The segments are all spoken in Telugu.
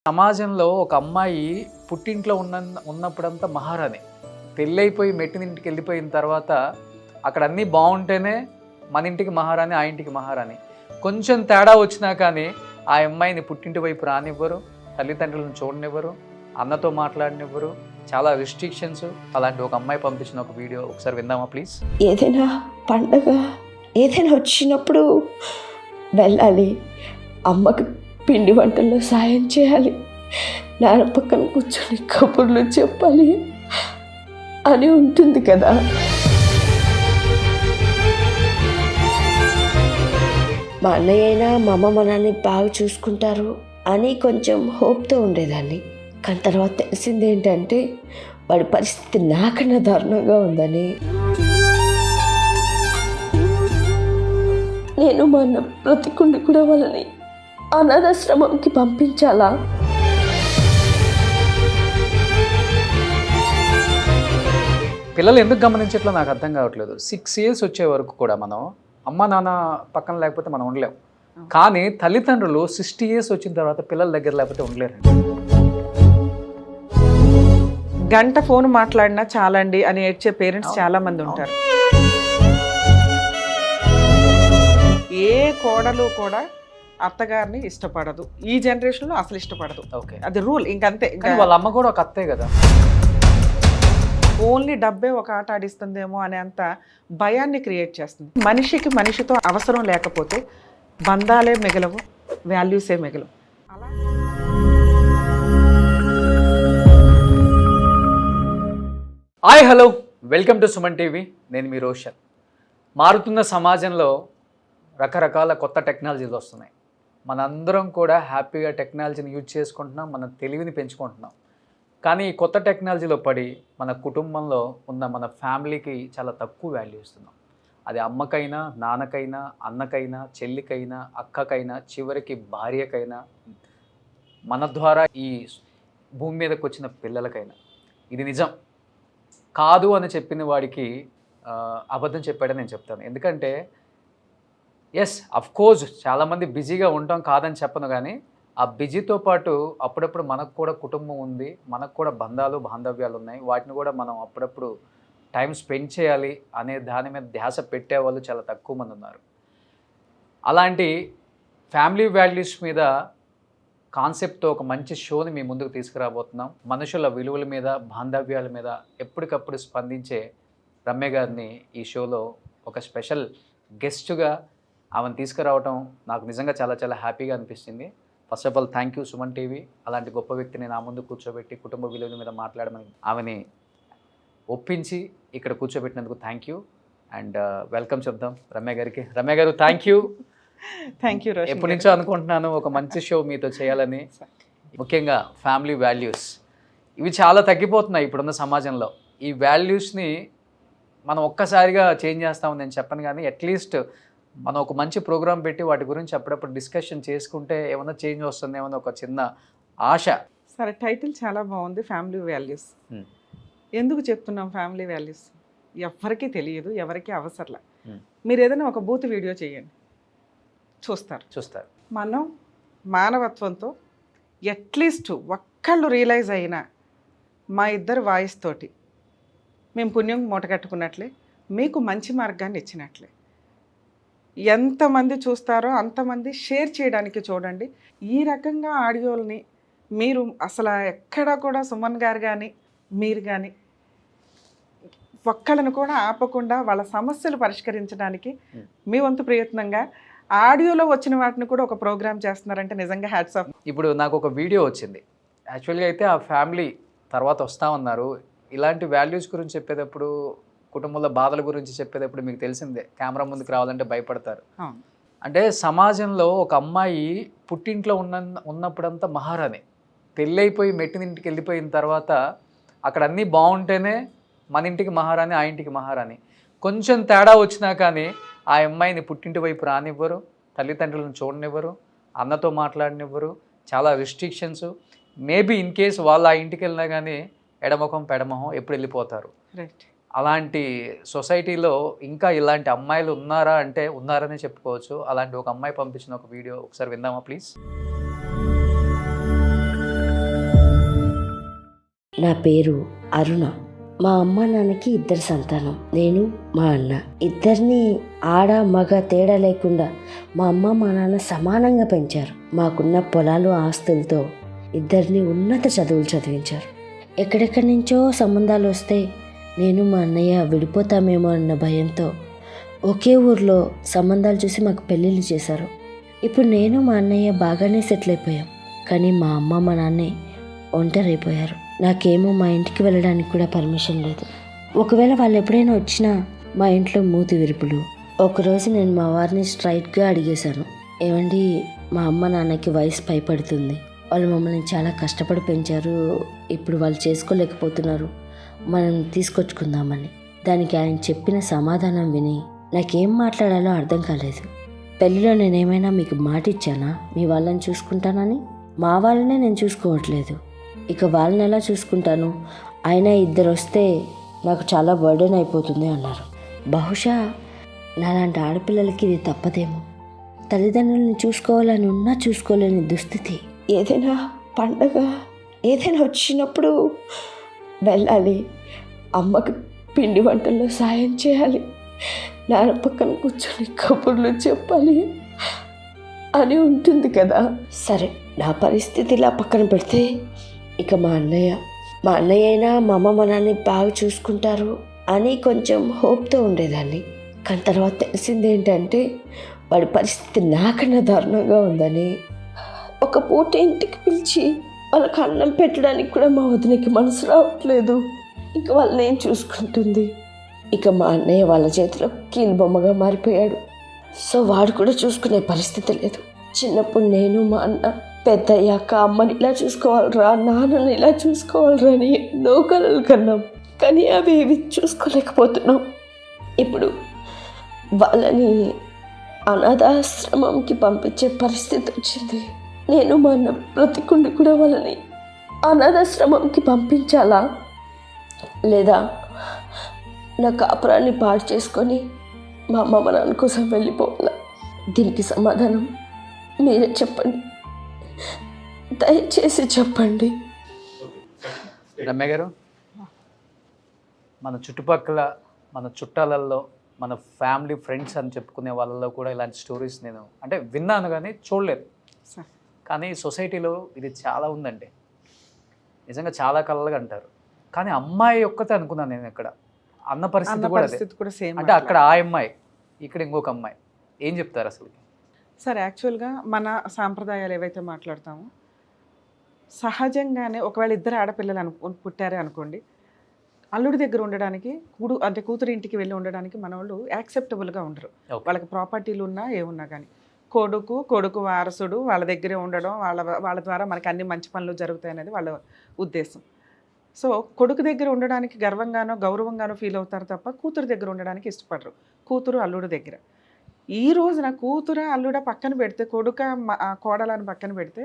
సమాజంలో ఒక అమ్మాయి పుట్టింట్లో ఉన్నప్పుడంతా మహారాణి, పెళ్ళైపోయి మెట్టినింటికి వెళ్ళిపోయిన తర్వాత అక్కడ అన్నీ బాగుంటేనే మన ఇంటికి మహారాణి, ఆ ఇంటికి మహారాణి. కొంచెం తేడా వచ్చినా కానీ ఆ అమ్మాయిని పుట్టింటి వైపు రానివ్వరు, తల్లిదండ్రులను చూడనివ్వరు, అన్నతో మాట్లాడనివ్వరు, చాలా రిస్ట్రిక్షన్స్. అలాంటి ఒక అమ్మాయి పంపించిన ఒక వీడియో ఒకసారి విందామా ప్లీజ్? ఏదైనా పండగ ఏదైనా వచ్చినప్పుడు వెళ్ళాలి, అమ్మకి పిండి వంటల్లో సాయం చేయాలి, నాన్న పక్కన కూర్చొని కబుర్లు చెప్పాలి అని ఉంటుంది కదా. మా అన్నయ్య అయినా మా అమ్మ మా నాన్నని బాగా చూసుకుంటారు అని కొంచెం హోప్తో ఉండేదాన్ని. కానీ తర్వాత తెలిసింది ఏంటంటే వాడి పరిస్థితి నాకన్నా దారుణంగా ఉందని. నేను మా అన్న బ్రతికుండి కూడా వాళ్ళని అనాథాశ్రమంకి పంపించాలా? పిల్లలు ఎందుకు గమనించట్లో నాకు అర్థం కావట్లేదు. 6 years వచ్చే వరకు కూడా మనం అమ్మ నాన్న పక్కన లేకపోతే మనం ఉండలేం. కానీ తల్లిదండ్రులు 60 years వచ్చిన తర్వాత పిల్లల దగ్గర లేకపోతే ఉండలేరు. గంట ఫోన్ మాట్లాడినా చాలండి అని ఏడ్చే పేరెంట్స్ చాలా మంది ఉంటారు. ఏ కోడలు కూడా అత్తగారిని ఇష్టపడదు, ఈ జనరేషన్లో అసలు ఇష్టపడదు. ఓకే, అది రూల్. ఇంకంతే. వాళ్ళ అమ్మ కూడా ఒక అత్తే కదా. ఓన్లీ డబ్బే ఒక ఆట ఆడిస్తుందేమో అనే అంత భయాన్ని క్రియేట్ చేస్తుంది. మనిషికి మనిషితో అవసరం లేకపోతే బంధాలే మిగలవు, వాల్యూసే మిగలవు. Hi hello, welcome to Suman TV. నేను మీ రోషన్. మారుతున్న సమాజంలో రకరకాల కొత్త టెక్నాలజీలు వస్తున్నాయి. మనందరం కూడా హ్యాపీగా టెక్నాలజీని యూజ్ చేసుకుంటున్నాం, మన తెలివిని పెంచుకుంటున్నాం. కానీ ఈ కొత్త టెక్నాలజీలో పడి మన కుటుంబంలో ఉన్న మన ఫ్యామిలీకి చాలా తక్కువ వాల్యూ ఇస్తున్నాం. అది అమ్మకైనా, నాన్నకైనా, అన్నకైనా, చెల్లికైనా, అక్కకైనా, చివరికి భార్యకైనా, మన ద్వారా ఈ భూమి మీదకి వచ్చిన పిల్లలకైనా. ఇది నిజం కాదు అని చెప్పిన వాడికి అబద్ధం చెప్పాడని నేను చెప్తాను. ఎందుకంటే ఎస్, అఫ్కోర్స్ చాలామంది బిజీగా ఉంటాం, కాదని చెప్పను. కానీ ఆ బిజీతో పాటు అప్పుడప్పుడు మనకు కూడా కుటుంబం ఉంది, మనకు కూడా బంధాలు బాంధవ్యాలు ఉన్నాయి. వాటిని కూడా మనం అప్పుడప్పుడు టైం స్పెండ్ చేయాలి అనే దాని మీద ధ్యాస పెట్టేవాళ్ళు చాలా తక్కువ మంది ఉన్నారు. అలాంటి ఫ్యామిలీ వాల్యూస్ మీద కాన్సెప్ట్తో ఒక మంచి షోని మీ ముందుకు తీసుకురాబోతున్నాం. మనుషుల విలువల మీద, బాంధవ్యాల మీద ఎప్పటికప్పుడు స్పందించే రమ్య గారిని ఈ షోలో ఒక స్పెషల్ గెస్ట్గా ఆమెను తీసుకురావటం నాకు నిజంగా చాలా చాలా హ్యాపీగా అనిపిస్తుంది. First of all thank you Suman TV. అలాంటి గొప్ప వ్యక్తిని నా ముందు కూర్చోబెట్టి కుటుంబ విలువల మీద మాట్లాడమని ఆమెని ఒప్పించి ఇక్కడ కూర్చోబెట్టినందుకు థ్యాంక్ యూ. అండ్ వెల్కమ్ చెప్దాం రమ్య గారికి. రమ్య గారు, థ్యాంక్ యూ. Thank you. ఎప్పటి నుంచో అనుకుంటున్నాను ఒక మంచి షో మీతో చేయాలని. ముఖ్యంగా ఫ్యామిలీ వాల్యూస్ ఇవి చాలా తగ్గిపోతున్నాయి ఇప్పుడున్న సమాజంలో. ఈ వాల్యూస్ని మనం ఒక్కసారిగా చేంజ్ చేస్తామని నేను చెప్పను, కానీ అట్లీస్ట్ మనం ఒక మంచి ప్రోగ్రామ్ పెట్టి వాటి గురించి అప్పుడప్పుడు డిస్కషన్ చేసుకుంటే ఏమైనా చేంజ్ వస్తుంది, ఏమైనా ఒక చిన్న ఆశ. సరే, టైటిల్ చాలా బాగుంది, ఫ్యామిలీ వాల్యూస్. ఎందుకు చెప్తున్నాం ఫ్యామిలీ వాల్యూస్? ఎవరికీ తెలియదు, ఎవరికి అవసరంలే. మీరు ఏదైనా ఒక బూత్ వీడియో చేయండి, చూస్తారు. మనం మానవత్వంతో అట్లీస్ట్ ఒక్కళ్ళు రియలైజ్ అయినా మా ఇద్దరు వాయిస్ తోటి మేము పుణ్యం మూటగట్టుకున్నట్లే, మీకు మంచి మార్గాన్ని ఇచ్చినట్లే. ఎంతమంది చూస్తారో అంతమంది షేర్ చేయడానికి చూడండి. ఈ రకంగా ఆడియోల్ని మీరు అసలు ఎక్కడా కూడా సుమన్ గారు కానీ మీరు కానీ ఒక్కళ్ళను కూడా ఆపకుండా వాళ్ళ సమస్యలు పరిష్కరించడానికి మీ వంతు ప్రయత్నంగా ఆడియోలో వచ్చిన వాటిని కూడా ఒక ప్రోగ్రామ్ చేస్తున్నారంటే నిజంగా హ్యాట్స్ ఆఫ్. ఇప్పుడు నాకు ఒక వీడియో వచ్చింది. యాక్చువల్గా అయితే ఆ ఫ్యామిలీ తర్వాత వస్తూ ఉన్నారు. ఇలాంటి వాల్యూస్ గురించి చెప్పేటప్పుడు, కుటుంబంలో బాధల గురించి చెప్పేటప్పుడు మీకు తెలిసిందే, కెమెరా ముందుకు రావాలంటే భయపడతారు. అంటే సమాజంలో ఒక అమ్మాయి పుట్టింట్లో ఉన్నప్పుడంతా మహారాణి, పెళ్ళైపోయి మెట్టినింటికి వెళ్ళిపోయిన తర్వాత అక్కడ అన్నీ బాగుంటేనే మన ఇంటికి మహారాణి, ఆ ఇంటికి మహారాణి. కొంచెం తేడా వచ్చినా కానీ ఆ అమ్మాయిని పుట్టింటి వైపు రానివ్వరు, తల్లిదండ్రులను చూడనివ్వరు, అన్నతో మాట్లాడనివ్వరు, చాలా రిస్ట్రిక్షన్స్. మేబీ ఇన్ కేసు వాళ్ళు ఆ ఇంటికి వెళ్ళినా కానీ ఎడమొఖం పెడమొహం ఎప్పుడు వెళ్ళిపోతారు. రైట్. అలాంటి సొసైటీలో ఇంకా ఇలాంటి అమ్మాయిలు ఉన్నారా అంటే ఉన్నారనే చెప్పుకోవచ్చు. అలాంటి ఒక అమ్మాయి పంపించిన ఒక వీడియో ఒకసారి విందామా ప్లీజ్? నా పేరు అరుణ. మా అమ్మ నాన్నకి 2 సంతానం, నేను మా అన్న. ఇద్దరిని ఆడ మగ తేడా లేకుండా మా అమ్మ మా నాన్న సమానంగా పెంచారు. మాకున్న పొలాలు ఆస్తులతో ఇద్దరిని ఉన్నత చదువులు చదివించారు. ఎక్కడెక్కడి నుంచో సంబంధాలు వస్తే నేను మా అన్నయ్య విడిపోతామేమో అన్న భయంతో ఒకే ఊర్లో సంబంధాలు చూసి మాకు పెళ్ళిళ్ళు చేశారు. ఇప్పుడు నేను మా అన్నయ్య బాగానే సెటిల్ అయిపోయాం. కానీ మా అమ్మ మా నాన్నే ఒంటరైపోయారు. నాకేమో మా ఇంటికి వెళ్ళడానికి కూడా పర్మిషన్ లేదు. ఒకవేళ వాళ్ళు ఎప్పుడైనా వచ్చినా మా ఇంట్లో మూతి విరుపులు. ఒకరోజు నేను మా వారిని స్ట్రైట్గా అడిగేశాను, ఏమండి, మా అమ్మ నాన్నకి వయసు పైపడుతుంది, వాళ్ళు మమ్మల్ని చాలా కష్టపడి పెంచారు, ఇప్పుడు వాళ్ళు చేసుకోలేకపోతున్నారు, మనం తీసుకొచ్చుకుందామని. దానికి ఆయన చెప్పిన సమాధానం విని నాకేం మాట్లాడాలో అర్థం కాలేదు. పెళ్ళిలో నేనేమైనా మీకు మాట ఇచ్చానా మీ వాళ్ళని చూసుకుంటానని? మా వాళ్ళనే నేను చూసుకోవట్లేదు, ఇక వాళ్ళని ఎలా చూసుకుంటాను? అయినా 2 వస్తే నాకు చాలా బర్డెన్ అయిపోతుంది అన్నారు. బహుశా నాలాంటి ఆడపిల్లలకి ఇది తప్పదేమో. తల్లిదండ్రులను చూసుకోవాలని ఉన్నా చూసుకోలేని దుస్థితి. ఏదైనా పండగ ఏదైనా వచ్చినప్పుడు వెళ్ళాలి, అమ్మకి పిండి వంటల్లో సాయం చేయాలి, నాన్న పక్కన కూర్చొని కబుర్లు చెప్పాలి అని ఉంటుంది కదా. సరే, నా పరిస్థితి ఇలా పక్కన పెడితే ఇక మా అన్నయ్య అయినా మా అమ్మ మా నాన్నని బాగా చూసుకుంటారు అని కొంచెం హోప్తో ఉండేదాన్ని. కానీ తర్వాత తెలిసింది ఏంటంటే వాడి పరిస్థితి నాకన్నా దారుణంగా ఉందని. ఒక పూట ఇంటికి పిలిచి వాళ్ళకి అన్నం పెట్టడానికి కూడా మా వదినకి మనసు రావట్లేదు. ఇక వాళ్ళని ఏం చూసుకుంటుంది? ఇక మా అన్నయ్య వాళ్ళ చేతిలో కీలుబొమ్మగా మారిపోయాడు. సో వాడు కూడా చూసుకునే పరిస్థితి లేదు. చిన్నప్పుడు నేను మా అన్న పెద్దయ్యాక అమ్మని ఇలా చూసుకోవాలరా, నాన్నని ఇలా చూసుకోవాలరా అని ఎన్నో కలలు కన్నాం. కానీ అవి ఏవి చూసుకోలేకపోతున్నాం. ఇప్పుడు వాళ్ళని అనాథాశ్రమంకి పంపించే పరిస్థితి వచ్చింది. నేను మా అన్న బ్రతికుండి కూడా వాళ్ళని అనాథాశ్రమంకి పంపించాలా, లేదా నా కాపురాన్ని పాడు చేసుకొని మా అమ్మ మా నాన్న కోసం వెళ్ళిపోవాలా? దీనికి సమాధానం మీరే చెప్పండి, దయచేసి చెప్పండి. రమ్య గారు, మన చుట్టుపక్కల మన చుట్టాలలో మన ఫ్యామిలీ ఫ్రెండ్స్ అని చెప్పుకునే వాళ్ళలో కూడా ఇలాంటి స్టోరీస్ నేను అంటే విన్నాను కానీ చూడలేదు. కానీ సొసైటీలో ఇది చాలా ఉందండి, నిజంగా చాలా కలలుగా అంటారు. కానీ అమ్మాయి ఒక్కతే అనుకున్నాను నేను. ఇక్కడ అన్న పరిస్థితి కూడా సేమ్. అంటే అక్కడ ఆ అమ్మాయి, ఇక్కడ ఇంకొక అమ్మాయి. ఏం చెప్తారు అసలు? సార్, యాక్చువల్గా మన సాంప్రదాయాలు ఏవైతే మాట్లాడతామో సహజంగానే ఒకవేళ 2 ఆడపిల్లలు పుట్టారే అనుకోండి, అల్లుడి దగ్గర ఉండడానికి కూతురు ఇంటికి వెళ్ళి ఉండడానికి మన వాళ్ళు యాక్సెప్టబుల్గా ఉండరు. వాళ్ళకి ప్రాపర్టీలు ఉన్నా ఏమున్నా కానీ కొడుకు వారసుడు వాళ్ళ దగ్గరే ఉండడం, వాళ్ళ ద్వారా మనకి అన్ని మంచి పనులు జరుగుతాయి అనేది వాళ్ళ ఉద్దేశం. సో కొడుకు దగ్గర ఉండడానికి గర్వంగానో గౌరవంగానో ఫీల్ అవుతారు తప్ప కూతురు దగ్గర ఉండడానికి ఇష్టపడరు. కూతురు అల్లుడు దగ్గర. ఈ రోజున కూతుర అల్లుడ పక్కన పెడితే, కోడలను పక్కన పెడితే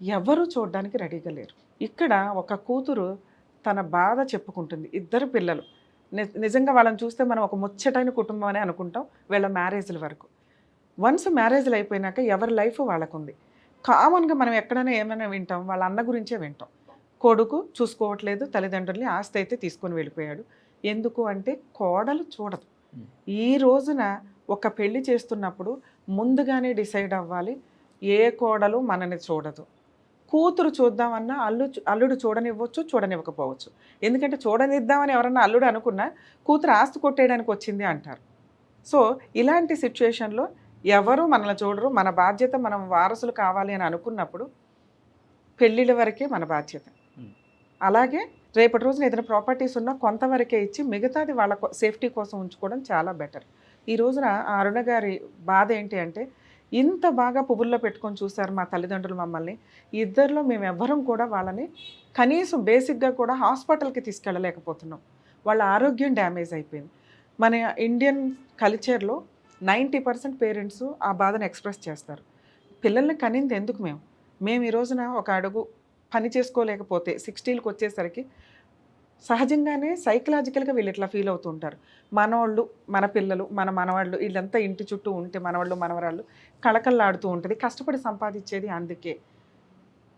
ఎవరు చూడడానికి రెడీగా లేరు. ఇక్కడ ఒక కూతురు తన బాధ చెప్పుకుంటుంది. 2 పిల్లలు, నిజంగా వాళ్ళని చూస్తే మనం ఒక ముచ్చటైన కుటుంబం అని అనుకుంటాం వీళ్ళ మ్యారేజ్ల వరకు. వన్స్ మ్యారేజ్లు అయిపోయినాక ఎవరి లైఫ్ వాళ్ళకుంది. కామన్గా మనం ఎక్కడైనా ఏమైనా వింటాం, వాళ్ళ అన్న గురించే వింటాం. కొడుకు చూసుకోవట్లేదు, తల్లిదండ్రుల్ని ఆస్తి అయితే తీసుకొని వెళ్ళిపోయాడు. ఎందుకు అంటే కోడలు చూడదు. ఈ రోజున ఒక పెళ్లి చేస్తున్నప్పుడు ముందుగానే డిసైడ్ అవ్వాలి, ఏ కోడలు మనని చూడదు. కూతురు చూద్దామన్నా అల్లుడు చూడనివ్వచ్చు, చూడనివ్వకపోవచ్చు. ఎందుకంటే చూడనిద్దామని ఎవరన్నా అల్లుడు అనుకున్నా కూతురు ఆస్తి కొట్టేయడానికి వచ్చింది అంటారు. సో ఇలాంటి సిచ్యువేషన్లో ఎవరు మనల్ని చూడరు. మన బాధ్యత, మనం వారసులు కావాలి అని అనుకున్నప్పుడు పెళ్ళిళ్ళ వరకే మన బాధ్యత. అలాగే రేపటి రోజున ఏదైనా ప్రాపర్టీస్ ఉన్నా కొంతవరకే ఇచ్చి మిగతాది వాళ్ళ సేఫ్టీ కోసం ఉంచుకోవడం చాలా బెటర్. ఈ రోజున ఆ అరుణ గారి బాధ ఏంటి అంటే, ఇంత బాగా పువ్వుల్లో పెట్టుకొని చూశారు మా తల్లిదండ్రులు మమ్మల్ని. 2లో మేము ఎవ్వరం కూడా వాళ్ళని కనీసం బేసిక్గా కూడా హాస్పిటల్కి తీసుకెళ్ళలేకపోతున్నాం. వాళ్ళ ఆరోగ్యం డ్యామేజ్ అయిపోయింది. మన ఇండియన్ కల్చర్లో 90% పేరెంట్స్ ఆ బాధను ఎక్స్ప్రెస్ చేస్తారు. పిల్లల్ని కనింది ఎందుకు? మేము ఈ రోజున ఒక అడుగు పని చేసుకోలేకపోతే 60లకు వచ్చేసరికి సహజంగానే సైకలాజికల్గా వీళ్ళు ఇట్లా ఫీల్ అవుతూ ఉంటారు. మనవాళ్ళు, మన పిల్లలు, మన మనవాళ్ళు వీళ్ళంతా ఇంటి చుట్టూ ఉంటే మనవాళ్ళు మనవరాళ్ళు కళకళలాడుతూ ఉంటుంది. కష్టపడి సంపాదించేది అందుకే.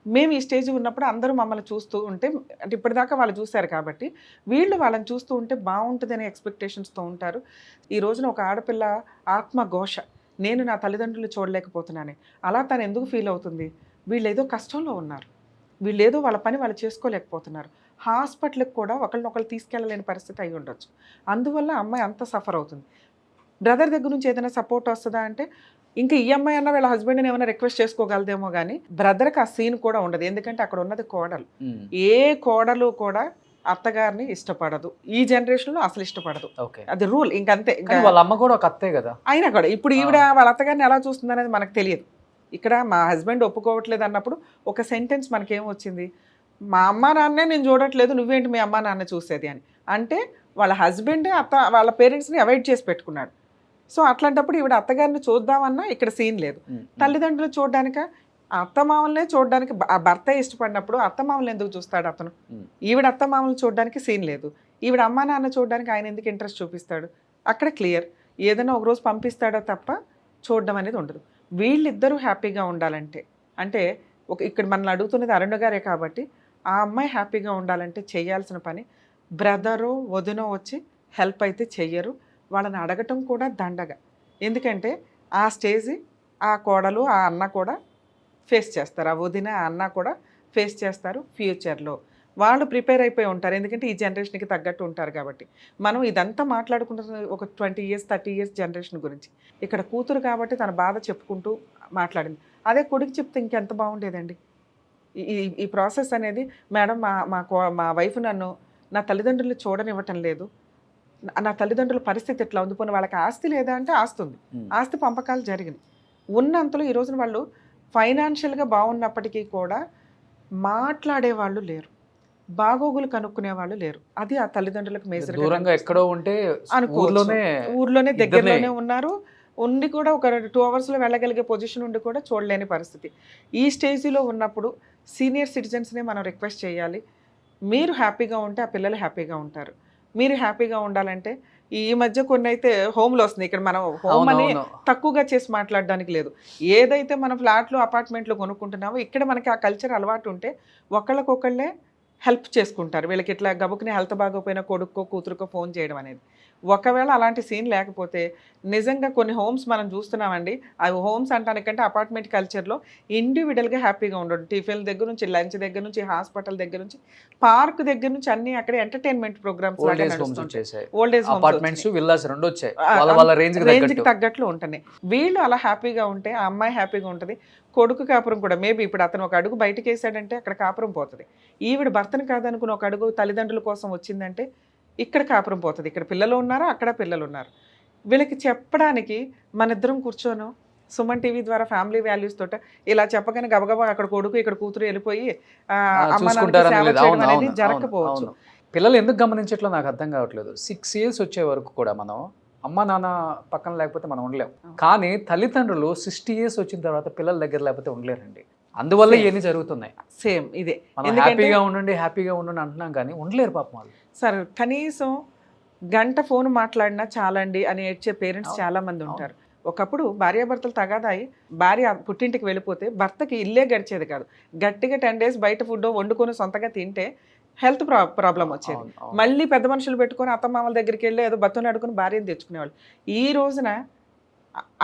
మేము ఈ స్టేజ్ ఉన్నప్పుడు అందరూ మమ్మల్ని చూస్తూ ఉంటే, అంటే ఇప్పటిదాకా వాళ్ళు చూశారు కాబట్టి వీళ్ళు వాళ్ళని చూస్తూ ఉంటే బాగుంటుందనే ఎక్స్పెక్టేషన్స్తో ఉంటారు. ఈ రోజున ఒక ఆడపిల్ల ఆత్మఘోష, నేను నా తల్లిదండ్రులు చూడలేకపోతున్నానే, అలా తను ఎందుకు ఫీల్ అవుతుంది? వీళ్ళు ఏదో కష్టంలో ఉన్నారు, వీళ్ళు ఏదో వాళ్ళ పని వాళ్ళు చేసుకోలేకపోతున్నారు, హాస్పిటల్కి కూడా ఒకళ్ళనొకళ్ళు తీసుకెళ్ళలేని పరిస్థితి అయి ఉండొచ్చు, అందువల్ల అమ్మాయి అంత సఫర్ అవుతుంది. బ్రదర్ దగ్గర నుంచి ఏదైనా సపోర్ట్ వస్తుందా అంటే, ఇంకా ఈ అమ్మాయి అన్న వీళ్ళ హస్బెండ్ని ఏమైనా రిక్వెస్ట్ చేసుకోగలదేమో కానీ బ్రదర్కి ఆ సీన్ కూడా ఉండదు. ఎందుకంటే అక్కడ ఉన్నది కోడలు. ఏ కోడలు కూడా అత్తగారిని ఇష్టపడదు, ఈ జనరేషన్లో అసలు ఇష్టపడదు, అది రూల్. ఇంకంతే. వాళ్ళ అమ్మ కూడా ఒక అత్తే కదా అయినా కూడా ఇప్పుడు ఈవిడ వాళ్ళ అత్తగారిని ఎలా చూస్తుంది అనేది మనకు తెలియదు. ఇక్కడ మా హస్బెండ్ ఒప్పుకోవట్లేదు అన్నప్పుడు ఒక సెంటెన్స్ మనకేం వచ్చింది, మా అమ్మ నాన్నే నేను చూడట్లేదు, నువ్వేంటి మీ అమ్మ నాన్న చూసేది అని. అంటే వాళ్ళ హస్బెండే వాళ్ళ పేరెంట్స్ని అవాయిడ్ చేసి పెట్టుకున్నాడు. సో అట్లాంటప్పుడు ఈవిడ అత్తగారిని చూద్దామన్నా ఇక్కడ సీన్ లేదు. తల్లిదండ్రులు చూడడానిక, అత్తమామల్నే చూడడానికి ఆ భర్త ఇష్టపడినప్పుడు అత్తమామల్ని ఎందుకు చూస్తాడు అతను? ఈవిడ అత్తమామల్ని చూడడానికి సీన్ లేదు, ఈవిడ అమ్మా నాన్న చూడడానికి ఆయన ఎందుకు ఇంట్రెస్ట్ చూపిస్తాడు? అక్కడ క్లియర్. ఏదైనా ఒకరోజు పంపిస్తాడో తప్ప చూడడం అనేది ఉండదు. వీళ్ళిద్దరూ హ్యాపీగా ఉండాలంటే, అంటే ఇక్కడ మనల్ని అడుగుతున్నది అరుణ గారే కాబట్టి, ఆ అమ్మాయి హ్యాపీగా ఉండాలంటే చేయాల్సిన పని, బ్రదరో వదినో వచ్చి హెల్ప్ అయితే చెయ్యరు, వాళ్ళని అడగటం కూడా దండగా. ఎందుకంటే ఆ స్టేజ్ ఆ కోడలు ఆ అన్న కూడా ఫేస్ చేస్తారు, ఆ వదిన ఆ అన్న కూడా ఫేస్ చేస్తారు ఫ్యూచర్లో. వాళ్ళు ప్రిపేర్ అయిపోయి ఉంటారు, ఎందుకంటే ఈ జనరేషన్కి తగ్గట్టు ఉంటారు కాబట్టి. మనం ఇదంతా మాట్లాడుకుంటున్న ఒక 20 years 30 years జనరేషన్ గురించి. ఇక్కడ కూతురు కాబట్టి తన బాధ చెప్పుకుంటూ మాట్లాడింది. అదే కొడుకు చెప్తే ఇంకెంత బాగుండేదండి. ఈ ప్రాసెస్ అనేది, మేడం మా వైఫ్ నన్ను నా తల్లిదండ్రులు చూడనివ్వటం లేదు, నా తల్లిదండ్రుల పరిస్థితి ఎట్లా ఉంది, పోనీ వాళ్ళకి ఆస్తి లేదా అంటే ఆస్తి ఉంది, ఆస్తి పంపకాలు జరిగినాయి, ఉన్నంతలో ఈ రోజున వాళ్ళు ఫైనాన్షియల్గా బాగున్నప్పటికీ కూడా మాట్లాడేవాళ్ళు లేరు, బాగోగులు కనుక్కునే వాళ్ళు లేరు. అది ఆ తల్లిదండ్రులకు మేజర్. దూరంగా ఎక్కడో ఉంటే ఊర్లోనే దగ్గరలోనే ఉన్నారు, ఉండి కూడా ఒక 2 hours వెళ్ళగలిగే పొజిషన్ ఉండి కూడా చూడలేని పరిస్థితి. ఈ స్టేజ్లో ఉన్నప్పుడు సీనియర్ సిటిజన్స్నే మనం రిక్వెస్ట్ చేయాలి, మీరు హ్యాపీగా ఉంటే ఆ పిల్లలు హ్యాపీగా ఉంటారు. మీరు హ్యాపీగా ఉండాలంటే ఈ మధ్య కొన్ని అయితే హోమ్లో వస్తుంది, ఇక్కడ మనం హోమ్ అని తక్కువగా చేసి మాట్లాడడానికి లేదు. ఏదైతే మనం ఫ్లాట్లు అపార్ట్మెంట్లు కొనుక్కుంటున్నామో ఇక్కడ మనకి ఆ కల్చర్ అలవాటు ఉంటే ఒకళ్ళకొకళ్ళే హెల్ప్ చేసుకుంటారు. వీళ్ళకి ఇట్లా గబుకుని హెల్త్ బాగోపోయినా కొడుక్కో కూతురుకో ఫోన్ చేయడం అనేది. ఒకవేళ అలాంటి సీన్ లేకపోతే నిజంగా కొన్ని హోమ్స్ మనం చూస్తున్నామండి. అవి హోమ్స్ అంటానికంటే అపార్ట్మెంట్ కల్చర్లో ఇండివిజువల్గా హ్యాపీగా ఉండడు. టిఫిన్ దగ్గర నుంచి, లంచ్ దగ్గర నుంచి, హాస్పిటల్ దగ్గర నుంచి, పార్క్ దగ్గర నుంచి అన్ని అక్కడ entertainment programmes old age apartments villas రెండు వచ్చాయి, రేంజ్కి తగ్గట్లు ఉంటున్నాయి. వీళ్ళు అలా హ్యాపీగా ఉంటే ఆ అమ్మాయి హ్యాపీగా ఉంటుంది. కొడుకు కాపురం కూడా మేబీ ఇప్పుడు అతను ఒక అడుగు బయటకు వేసాడంటే అక్కడ కాపురం పోతుంది. ఈవిడ భర్తను కాదనుకుని ఒక అడుగు తల్లిదండ్రుల కోసం వచ్చిందంటే ఇక్కడ కాపురం పోతుంది. ఇక్కడ పిల్లలు ఉన్నారు, అక్కడ పిల్లలు ఉన్నారు. వీళ్ళకి చెప్పడానికి మన ఇద్దరం కూర్చోను సుమన్ టీవీ ద్వారా ఫ్యామిలీ వాల్యూస్ తోట ఇలా చెప్పగానే గబగబా అక్కడ కొడుకు ఇక్కడ కూతురు వెళ్ళిపోయి అనేది జరగకపోవచ్చు. పిల్లలు ఎందుకు గమనించట్లో నాకు అర్థం కావట్లేదు. 6 years వచ్చే వరకు కూడా మనం అమ్మ నాన్న పక్కన లేకపోతే మనం ఉండలేం. కానీ తల్లిదండ్రులు 60 years వచ్చిన తర్వాత పిల్లల దగ్గర లేకపోతే ఉండలేరండి. అందువల్ల ఇవన్నీ జరుగుతున్నాయి. సేమ్ ఇదే, హ్యాపీగా ఉండండి అంటున్నాం కానీ ఉండలేరు పాపం వాళ్ళు. సార్ కనీసం గంట ఫోన్ మాట్లాడినా చాలండి అని ఏడ్చే పేరెంట్స్ చాలా మంది ఉంటారు. ఒకప్పుడు భార్యాభర్తలు తగాదాయి భార్య పుట్టింటికి వెళ్ళిపోతే భర్తకి ఇల్లే గడిచేది కాదు. గట్టిగా 10 days బయట ఫుడ్ వండుకొని సొంతగా తింటే హెల్త్ ప్రాబ్లం వచ్చేది. మళ్ళీ పెద్ద మనుషులు పెట్టుకొని అత్తమామల దగ్గరికి వెళ్ళి ఏదో బతుని అడుగుని భార్యను తెచ్చుకునేవాళ్ళు. ఈ రోజున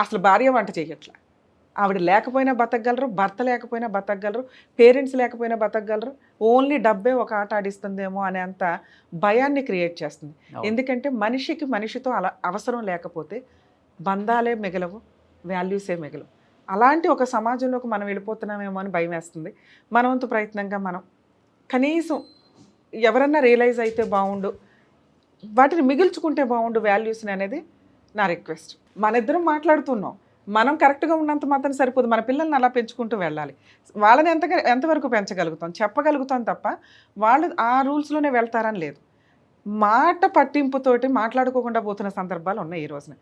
అసలు భార్య వంట చేయట్లా, ఆవిడ లేకపోయినా బతకగలరు, భర్త లేకపోయినా బతకగలరు, పేరెంట్స్ లేకపోయినా బతకగలరు. ఓన్లీ డబ్బే ఒక ఆట ఆడిస్తుందేమో అనే అంత భయాన్ని క్రియేట్ చేస్తుంది. ఎందుకంటే మనిషికి మనిషితో అలా అవసరం లేకపోతే బంధాలే మిగలవు, వాల్యూసే మిగలవు. అలాంటి ఒక సమాజంలోకి మనం వెళ్ళిపోతున్నామేమో అని భయం వేస్తుంది. మన వంతు ప్రయత్నంగా మనం కనీసం ఎవరన్నా రియలైజ్ అయితే బాగుండు, వాటిని మిగిల్చుకుంటే బాగుండు వాల్యూస్ని అనేది నా రిక్వెస్ట్. మన ఇద్దరం మాట్లాడుతున్నాం, మనం కరెక్ట్గా ఉన్నంత మాత్రం సరిపోదు, మన పిల్లల్ని అలా పెంచుకుంటూ వెళ్ళాలి. వాళ్ళని ఎంతవరకు పెంచగలుగుతాం, చెప్పగలుగుతాం తప్ప వాళ్ళు ఆ రూల్స్లోనే వెళ్తారని లేదు. మాట పట్టింపుతోటి మాట్లాడుకోకుండా పోతున్న సందర్భాలు ఉన్నాయి ఈ రోజున.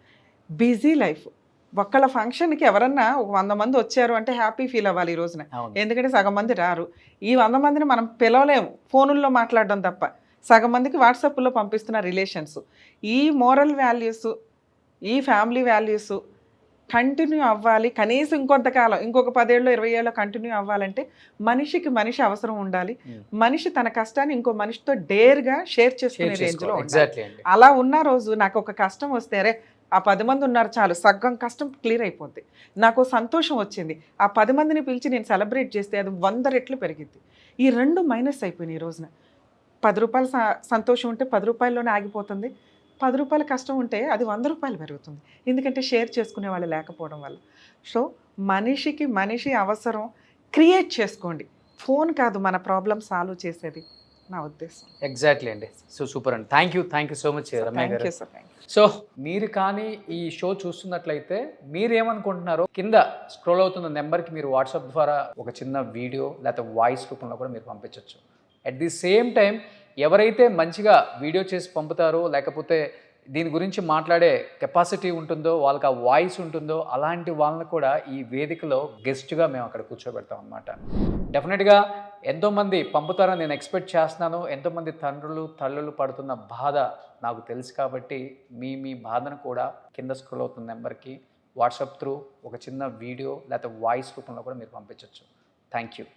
బిజీ లైఫ్, ఒక్కళ్ళ ఫంక్షన్కి ఎవరన్నా 100 మంది వచ్చారు అంటే హ్యాపీ ఫీల్ అవ్వాలి ఈ రోజున. ఎందుకంటే సగం మంది రారు. ఈ 100 మందిని మనం పిలవలేము ఫోనుల్లో మాట్లాడడం తప్ప. సగం మందికి వాట్సాప్లో పంపిస్తున్న రిలేషన్స్. ఈ మోరల్ వాల్యూస్, ఈ ఫ్యామిలీ వాల్యూస్ కంటిన్యూ అవ్వాలి, కనీసం ఇంకొంతకాలం, ఇంకొక 10 ఏళ్ళు 20 ఏళ్ళు కంటిన్యూ అవ్వాలంటే మనిషికి మనిషి అవసరం ఉండాలి. మనిషి తన కష్టాన్ని ఇంకో మనిషితో డేర్గా షేర్ చేసుకునే రేంజ్లో ఉండాలి. ఎగ్జాక్ట్లీ అండి. అలా ఉన్న రోజు నాకు ఒక కష్టం వస్తే అరే ఆ 10 మంది ఉన్నారు చాలు, సగం కష్టం క్లియర్ అయిపోద్ది. నాకు సంతోషం వచ్చింది, ఆ 10 మందిని పిలిచి నేను సెలబ్రేట్ చేస్తే అది 100 రెట్లు పెరిగిద్ది. ఈ 2 మైనస్ అయిపోయినాయి ఈ రోజున. 10 రూపాయల సంతోషం ఉంటే 10 రూపాయల్లోనే ఆగిపోతుంది. 10 రూపాయల కష్టం ఉంటే అది 100 రూపాయలు పెరుగుతుంది. ఎందుకంటే షేర్ చేసుకునే వాళ్ళు లేకపోవడం వల్ల. సో మనిషికి మనిషి అవసరం క్రియేట్ చేసుకోండి. ఫోన్ కాదు మన ప్రాబ్లం సాల్వ్ చేసేది, నా ఉద్దేశం. ఎగ్జాక్ట్లీ అండి. సో సూపర్ అండి. Thank you so much Ramya thank గారు. You sir. Thank you. So మీరు కానీ ఈ షో చూస్తున్నట్లయితే మీరేమనుకుంటున్నారో కింద స్క్రోల్ అవుతున్న నెంబర్కి మీరు వాట్సాప్ ద్వారా ఒక చిన్న వీడియో లేకపోతే వాయిస్ రూపంలో కూడా మీరు పంపించవచ్చు. అట్ ది సేమ్ టైం ఎవరైతే మంచిగా వీడియో చేసి పంపుతారో లేకపోతే దీని గురించి మాట్లాడే కెపాసిటీ ఉంటుందో, వాళ్ళకి ఆ వాయిస్ ఉంటుందో, అలాంటి వాళ్ళని కూడా ఈ వేదికలో గెస్ట్గా మేము అక్కడ కూర్చోబెడతాం అనమాట. డెఫినెట్గా ఎంతోమంది పంపుతారని నేను ఎక్స్పెక్ట్ చేస్తున్నాను. ఎంతోమంది తండ్రులు తల్లులు పడుతున్న బాధ నాకు తెలుసు కాబట్టి మీ బాధను కూడా కింద స్క్రోల్ అవుతున్న నెంబర్కి వాట్సాప్ త్రూ ఒక చిన్న వీడియో లేకపోతే వాయిస్ రూపంలో కూడా మీరు పంపించవచ్చు. Thank you.